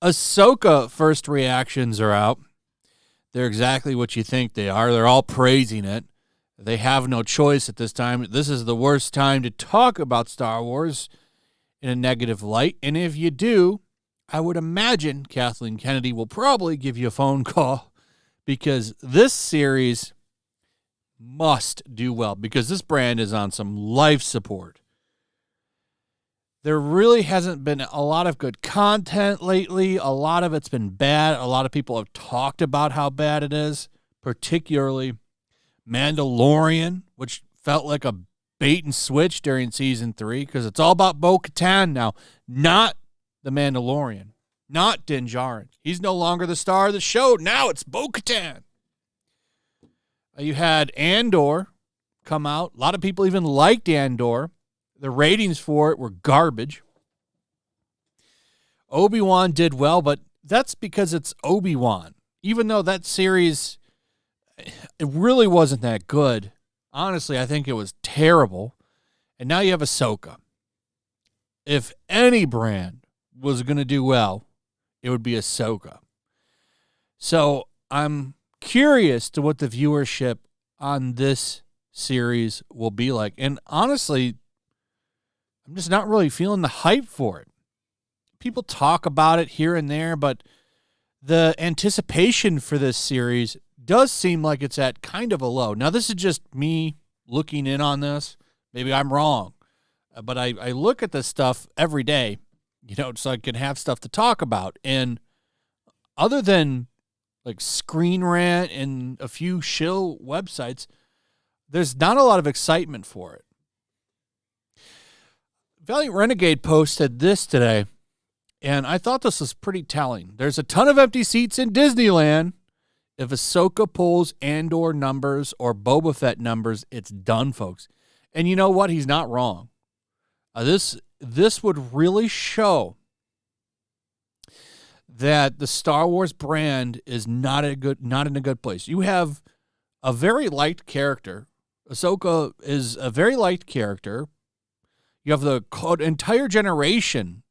Ahsoka first reactions are out. They're exactly what you think they are. They're all praising it. They have no choice at this time. This is the worst time to talk about Star Wars in a negative light. And if you do, I would imagine Kathleen Kennedy will probably give you a phone call, because this series must do well, because this brand is on some life support. There really hasn't been a lot of good content lately. A lot of it's been bad. A lot of people have talked about how bad it is, particularly Mandalorian, which felt like a bait and switch during season 3, because it's all about Bo-Katan now, not the Mandalorian, not Din Djarin. He's no longer the star of the show. Now it's Bo-Katan. You had Andor come out. A lot of people even liked Andor. The ratings for it were garbage. Obi-Wan did well, but that's because it's Obi-Wan. Even though that series, it really wasn't that good. Honestly, I think it was terrible. And now you have Ahsoka. If any brand was going to do well, it would be Ahsoka. So I'm curious to what the viewership on this series will be like. And honestly, I'm just not really feeling the hype for it. People talk about it here and there, but the anticipation for this series does seem like it's at kind of a low. Now, this is just me looking in on this. Maybe I'm wrong. But I look at this stuff every day, so I can have stuff to talk about. And other than like Screen Rant and a few shill websites, there's not a lot of excitement for it. Valiant Renegade posted this today, and I thought this was pretty telling. There's a ton of empty seats in Disneyland. If Ahsoka pulls Andor numbers or Boba Fett numbers, it's done, folks. And you know what? He's not wrong. This would really show that the Star Wars brand is not in a good place. You have a very liked character. Ahsoka is a very liked character. You have the entire generation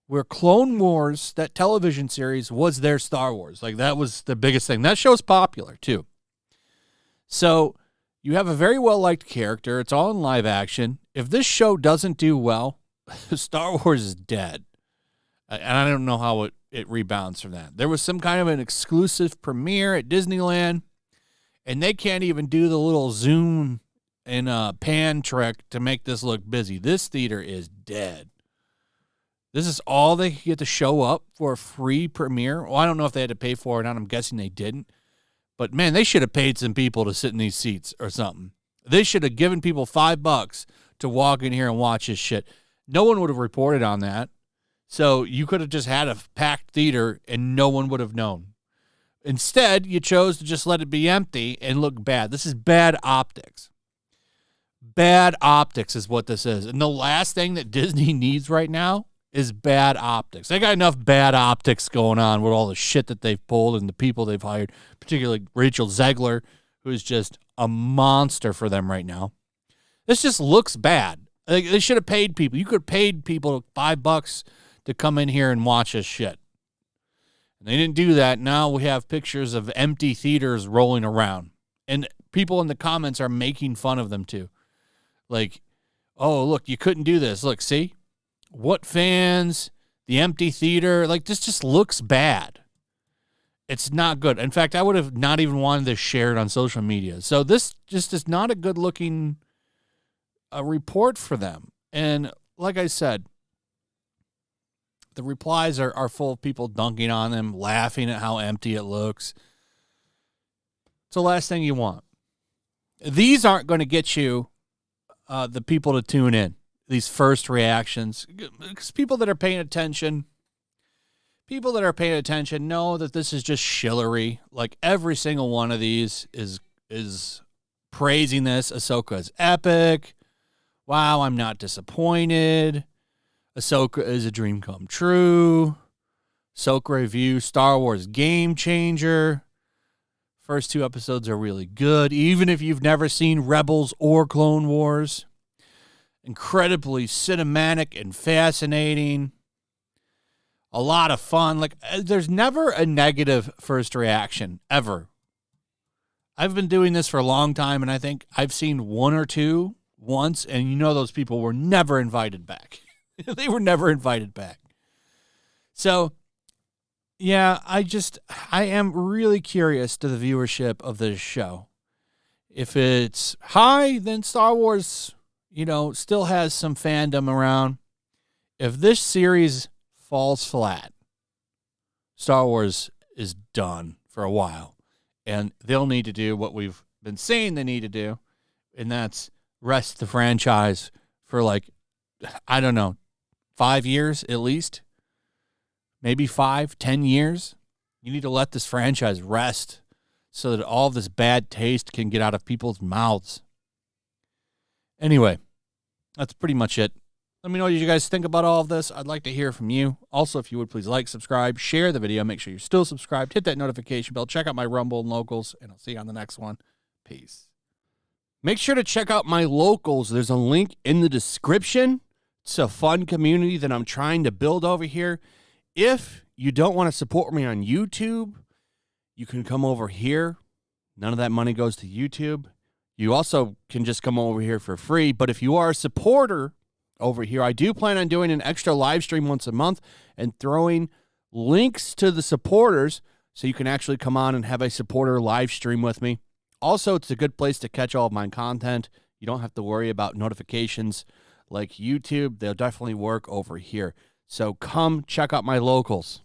where Clone Wars, that television series, was their Star Wars. Like, that was the biggest thing. That show's popular, too. So you have a very well-liked character. It's all in live action. If this show doesn't do well, Star Wars is dead. And I don't know how it rebounds from that. There was some kind of an exclusive premiere at Disneyland, and they can't even do the little zoom and pan trick to make this look busy. This theater is dead. This is all they get to show up for a free premiere. Well, I don't know if they had to pay for it or not. I'm guessing they didn't. But, man, they should have paid some people to sit in these seats or something. They should have given people $5 to walk in here and watch this shit. No one would have reported on that. So you could have just had a packed theater and no one would have known. Instead, you chose to just let it be empty and look bad. This is bad optics. Bad optics is what this is. And the last thing that Disney needs right now is bad optics. They got enough bad optics going on with all the shit that they've pulled and the people they've hired, particularly Rachel Zegler, who's just a monster for them right now. This just looks bad. They should have paid people. You could have paid people $5 to come in here and watch this shit. And they didn't do that. Now we have pictures of empty theaters rolling around. And people in the comments are making fun of them too. Like, oh, look, you couldn't do this. Look, see? What fans? The empty theater. Like, this just looks bad. It's not good. In fact, I would have not even wanted this shared on social media. So this just is not a good-looking report for them. And like I said, the replies are full of people dunking on them, laughing at how empty it looks. It's the last thing you want. These aren't going to get you the people to tune in, these first reactions. Because people that are paying attention know that this is just shillery. Like, every single one of these is praising this. Ahsoka is epic. Wow, I'm not disappointed. Ahsoka is a dream come true. Ahsoka review, Star Wars game changer. First 2 episodes are really good, even if you've never seen Rebels or Clone Wars. Incredibly cinematic and fascinating. A lot of fun. Like, there's never a negative first reaction, ever. I've been doing this for a long time, and I think I've seen 1 or 2 once, and you know those people were never invited back. They were never invited back. So, yeah, I am really curious to the viewership of this show. If it's high, then Star Wars, still has some fandom around. If this series falls flat, Star Wars is done for a while. And they'll need to do what we've been saying they need to do, and that's rest the franchise for 5 years at least. Maybe 5, 10 years. You need to let this franchise rest so that all this bad taste can get out of people's mouths. Anyway, that's pretty much it. Let me know what you guys think about all of this. I'd like to hear from you. Also, if you would please like, subscribe, share the video. Make sure you're still subscribed. Hit that notification bell. Check out my Rumble and Locals, and I'll see you on the next one. Peace. Make sure to check out my Locals. There's a link in the description. It's a fun community that I'm trying to build over here. If you don't want to support me on YouTube, you can come over here. None of that money goes to YouTube. You also can just come over here for free. But if you are a supporter over here, I do plan on doing an extra live stream once a month and throwing links to the supporters so you can actually come on and have a supporter live stream with me. Also, it's a good place to catch all of my content. You don't have to worry about notifications like YouTube. They'll definitely work over here. So come check out my Locals.